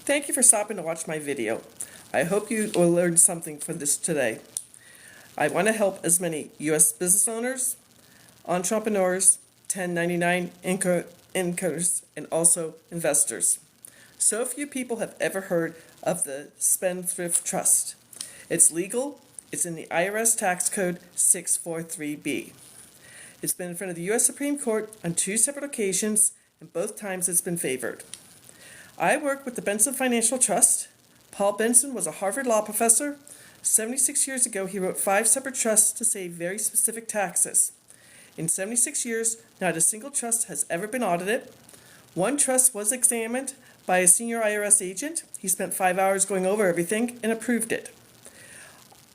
Thank you for stopping to watch my video. I hope you will learn something from this today. I want to help as many U.S. business owners, entrepreneurs, 1099 incomers, and also investors. So few people have ever heard of the Spendthrift Trust. It's legal. It's in the IRS Tax Code 643B. It's been in front of the U.S. Supreme Court on 2 separate occasions, and both times it's been favored. I work with the Benson Financial Trust. Paul Benson was a Harvard law professor. 76 years ago, he wrote 5 separate trusts to save very specific taxes. In 76 years, not a single trust has ever been audited. One trust was examined by a senior IRS agent. He spent 5 hours going over everything and approved it.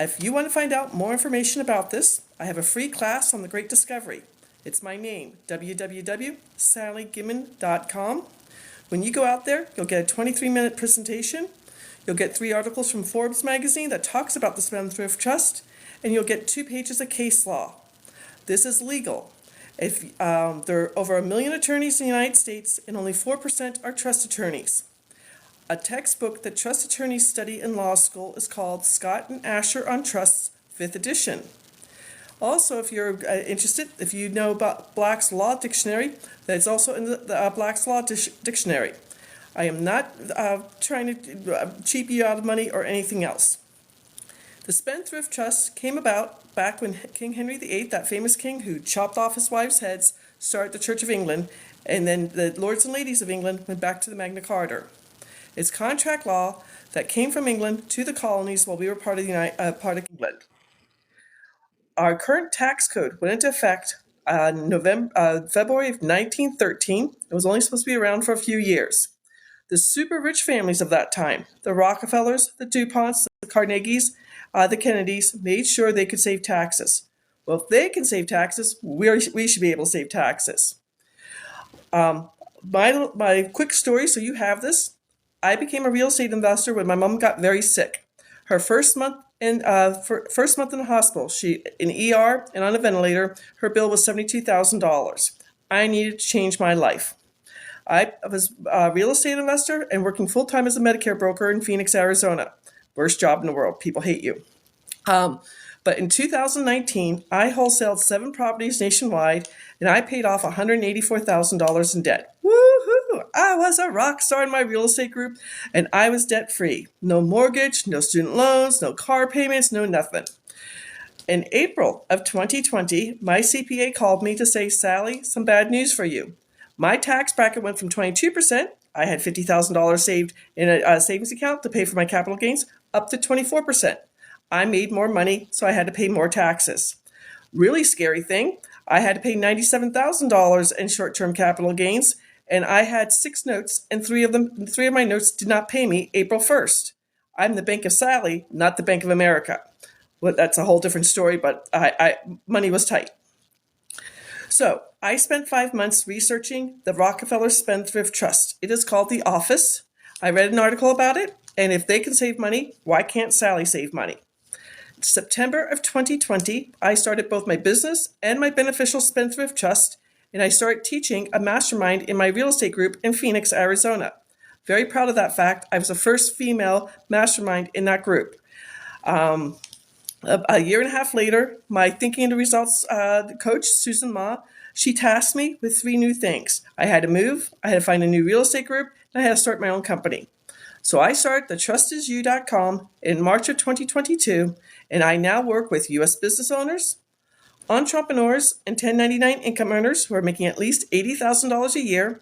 If you want to find out more information about this, I have a free class on the Great Discovery. It's my name, www.sallygimmon.com. When you go out there, you'll get a 23-minute presentation. You'll get 3 articles from Forbes magazine that talks about the Spendthrift Trust, and you'll get 2 pages of case law. This is legal. If there are over 1 million attorneys in the United States, and only 4% are trust attorneys. A textbook that trust attorneys study in law school is called Scott and Asher on Trusts, 5th edition. Also, if you're interested, if you know about Black's Law Dictionary, that's also in the Black's Law Dictionary. I am not trying to cheap you out of money or anything else. The Spendthrift Trust came about back when King Henry VIII, that famous king who chopped off his wives' heads, started the Church of England, and then the Lords and Ladies of England went back to the Magna Carta. It's contract law that came from England to the colonies while we were part of England. Our current tax code went into effect February of 1913. It was only supposed to be around for a few years. The super rich families of that time, the Rockefellers, the DuPonts, the Carnegies, the Kennedys, made sure they could save taxes. Well, if they can save taxes, we should be able to save taxes. My quick story, so you have this. I became a real estate investor when my mom got very sick. Her first month in the hospital, she in ER and on a ventilator, her bill was $72,000. I needed to change my life. I was a real estate investor and working full-time as a Medicare broker in Phoenix, Arizona. Worst job in the world. People hate you. But in 2019, I wholesaled 7 properties nationwide, and I paid off $184,000 in debt. Woohoo! I was a rock star in my real estate group, and I was debt-free. No mortgage, no student loans, no car payments, no nothing. In April of 2020, my CPA called me to say, Sally, some bad news for you. My tax bracket went from 22%, I had $50,000 saved in a savings account to pay for my capital gains, up to 24%. I made more money, so I had to pay more taxes. Really scary thing, I had to pay $97,000 in short-term capital gains, and I had 6 notes, and 3 of my notes did not pay me April 1st. I'm the Bank of Sally, not the Bank of America. Well, that's a whole different story, but money was tight. So I spent 5 months researching the Rockefellers Spendthrift Trust. It is called The Office. I read an article about it, and if they can save money, why can't Sally save money? September of 2020, I started both my business and my beneficial Spendthrift Trust, and I started teaching a mastermind in my real estate group in Phoenix, Arizona. Very proud of that fact. I was the first female mastermind in that group. A year and a half later, my Thinking into Results coach, Susan Ma, she tasked me with 3 new things. I had to move, I had to find a new real estate group, and I had to start my own company. So I started thetrustisyou.com in March of 2022, and I now work with U.S. business owners, entrepreneurs, and 1099 income earners who are making at least $80,000 a year.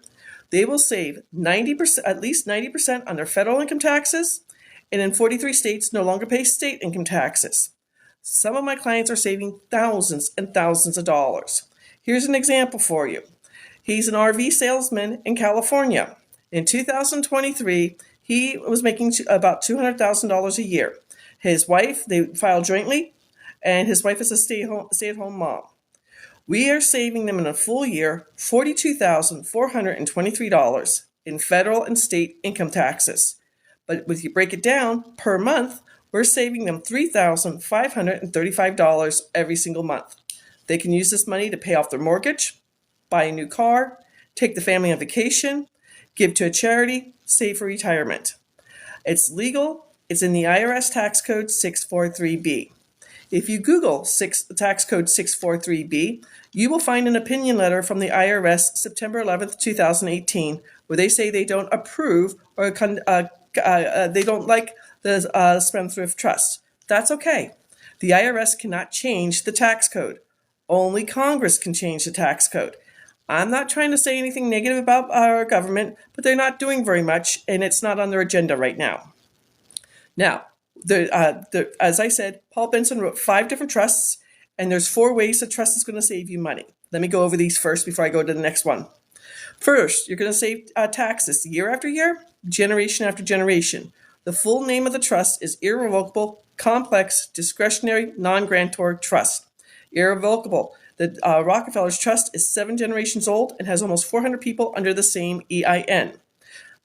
They will save at least 90% on their federal income taxes, and in 43 states no longer pay state income taxes. Some of my clients are saving thousands and thousands of dollars. Here's an example for you. He's an RV salesman in California. In 2023, he was making about $200,000 a year. His wife, they filed jointly, and his wife is a stay-at-home mom. We are saving them in a full year $42,423 in federal and state income taxes. But if you break it down per month, we're saving them $3,535 every single month. They can use this money to pay off their mortgage, buy a new car, take the family on vacation, give to a charity, save for retirement. It's legal. It's in the IRS Tax Code 643B. If you Google Tax Code 643B, you will find an opinion letter from the IRS September 11th, 2018, where they say they don't approve or they don't like the Spendthrift Trust. That's okay. The IRS cannot change the tax code. Only Congress can change the tax code. I'm not trying to say anything negative about our government, but they're not doing very much, and it's not on their agenda right now. Now, as I said, Paul Benson wrote 5 different trusts, and there's 4 ways a trust is going to save you money. Let me go over these first before I go to the next one. First, you're going to save taxes year after year, generation after generation. The full name of the trust is Irrevocable, Complex, Discretionary, Non-Grantor Trust. Irrevocable. The Rockefellers Trust is 7 generations old and has almost 400 people under the same EIN.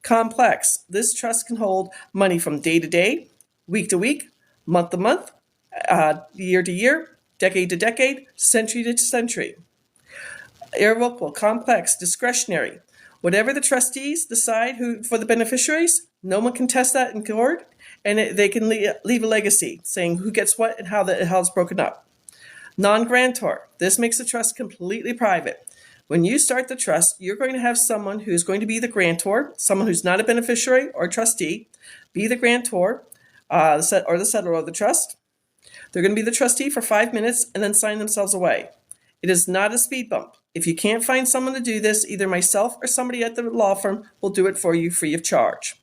Complex. This trust can hold money from day to day, week to week, month to month, year to year, decade to decade, century to century. Irrevocable, complex, discretionary. Whatever the trustees decide for the beneficiaries, no one can test that in court, and they can leave a legacy saying who gets what and how it's broken up. Non-grantor. This makes the trust completely private. When you start the trust, you're going to have someone who's going to be the grantor, someone who's not a beneficiary or trustee, be the grantor or the settler of the trust. They're going to be the trustee for 5 minutes and then sign themselves away. It is not a speed bump. If you can't find someone to do this, either myself or somebody at the law firm will do it for you free of charge.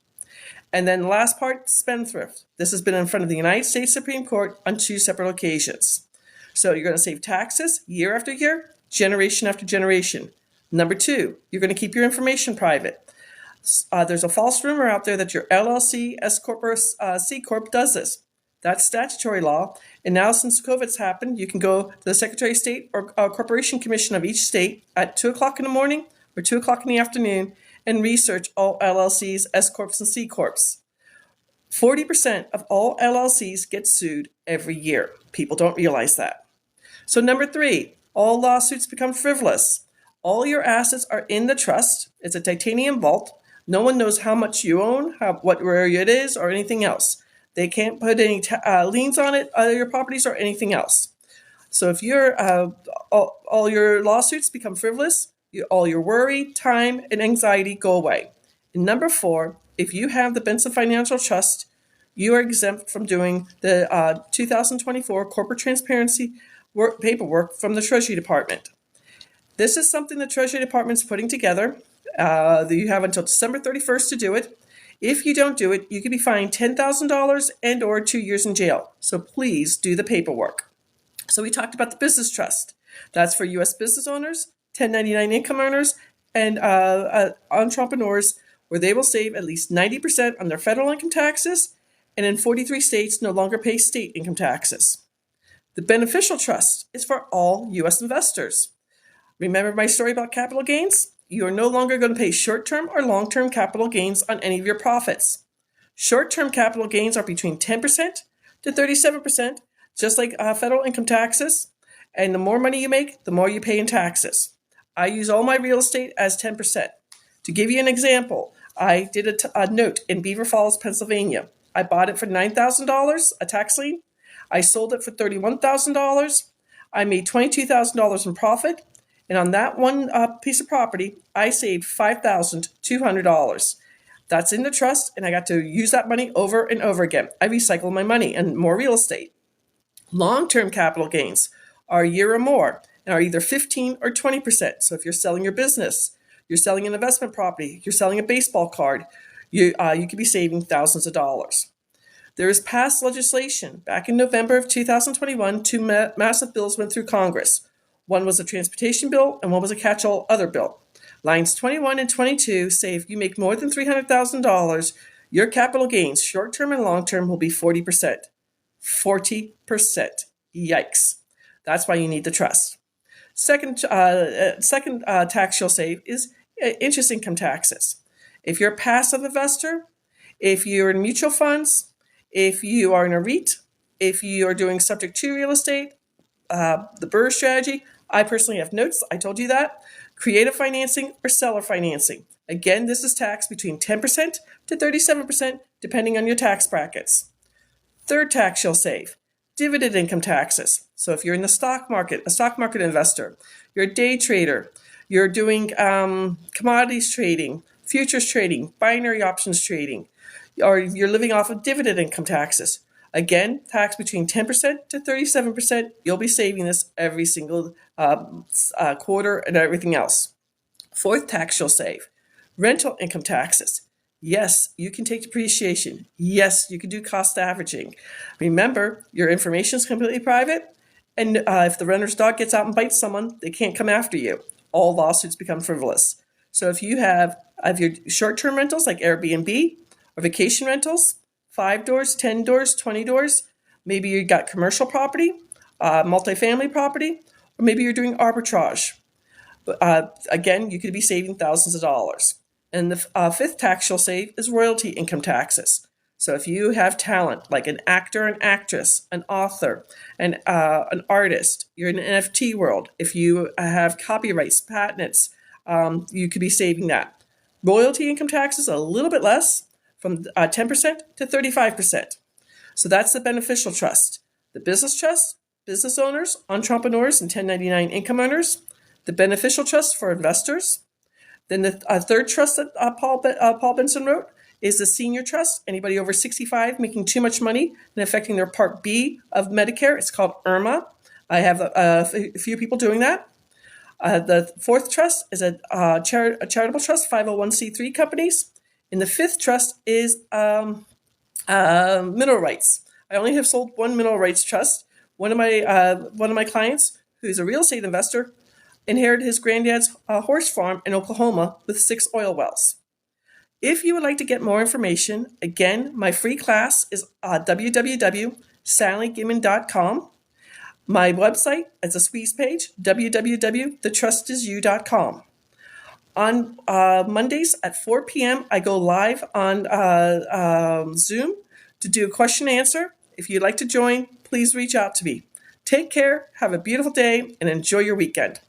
And then the last part, spendthrift. This has been in front of the United States Supreme Court on 2 separate occasions. So you're going to save taxes year after year, generation after generation. Number 2, you're going to keep your information private. There's a false rumor out there that your LLC, S Corp, or C Corp does this. That's statutory law. And now since COVID's happened, you can go to the Secretary of State or Corporation Commission of each state at 2 o'clock in the morning or 2 o'clock in the afternoon and research all LLCs, S Corps, and C Corps. 40% of all LLCs get sued every year. People don't realize that. So number 3, all lawsuits become frivolous. All your assets are in the trust. It's a titanium vault. No one knows how much you own, where it is, or anything else. They can't put any liens on it, your properties, or anything else. So if all your lawsuits become frivolous, all your worry, time, and anxiety go away. And number 4, if you have the Benson Financial Trust, you are exempt from doing the 2024 corporate transparency paperwork from the Treasury Department. This is something the Treasury Department is putting together. You have until December 31st to do it. If you don't do it, you could be fined $10,000 and or 2 years in jail. So please do the paperwork. So we talked about the business trust. That's for U.S. business owners, 1099 income earners, and entrepreneurs, where they will save at least 90% on their federal income taxes, and in 43 states no longer pay state income taxes. The beneficial trust is for all U.S. investors. Remember my story about capital gains? You are no longer going to pay short-term or long-term capital gains on any of your profits. Short-term capital gains are between 10% to 37%, just like federal income taxes. And the more money you make, the more you pay in taxes. I use all my real estate as 10%. To give you an example, I did a note in Beaver Falls, Pennsylvania. I bought it for $9,000, a tax lien. I sold it for $31,000. I made $22,000 in profit. And on that one piece of property, I saved $5,200. That's in the trust, and I got to use that money over and over again. I recycle my money and more real estate. Long-term capital gains are a year or more and are either 15 or 20%. So if you're selling your business, you're selling an investment property, you're selling a baseball card, you could be saving thousands of dollars. There is past legislation. Back in November of 2021, 2 massive bills went through Congress. One was a transportation bill and one was a catch-all other bill. Lines 21 and 22 say if you make more than $300,000, your capital gains, short-term and long-term, will be 40%. 40%. Yikes. That's why you need the trust. Second tax you'll save is interest income taxes. If you're a passive investor, if you're in mutual funds, if you are in a REIT, if you are doing subject to real estate, the BRRRR strategy, I personally have notes. I told you that. Creative financing or seller financing. Again, this is taxed between 10% to 37%, depending on your tax brackets. Third tax you'll save, dividend income taxes. So if you're in the stock market, a stock market investor, you're a day trader, you're doing commodities trading, futures trading, binary options trading, or you're living off of dividend income taxes. Again, tax between 10% to 37%. You'll be saving this every single quarter and everything else. Fourth tax you'll save, rental income taxes. Yes, you can take depreciation. Yes, you can do cost averaging. Remember, your information is completely private, and if the renter's dog gets out and bites someone, they can't come after you. All lawsuits become frivolous. So if you have your short-term rentals like Airbnb or vacation rentals, 5 doors, 10 doors, 20 doors, maybe you got commercial property, multifamily property, or maybe you're doing arbitrage. Again, you could be saving thousands of dollars. And the fifth tax you'll save is royalty income taxes. So if you have talent, like an actor, an actress, an author, an artist, you're in the NFT world, if you have copyrights, patents, you could be saving that. Royalty income taxes a little bit less, from 10% to 35%. So that's the beneficial trust. The business trust, business owners, entrepreneurs, and 1099 income earners. The beneficial trust for investors. Then the third trust that Paul Benson wrote is the senior trust. Anybody over 65 making too much money and affecting their Part B of Medicare. It's called IRMA. I have a few people doing that. The fourth trust is a charitable trust, 501c3 companies. And the fifth trust is mineral rights. I only have sold one mineral rights trust. One of my clients, who's a real estate investor, inherited his granddad's horse farm in Oklahoma with 6 oil wells. If you would like to get more information, again, my free class is www.sallygimmin.com. My website is a squeeze page, www.thetrustisyou.com. On Mondays at 4 p.m., I go live on Zoom to do a question and answer. If you'd like to join, please reach out to me. Take care, have a beautiful day, and enjoy your weekend.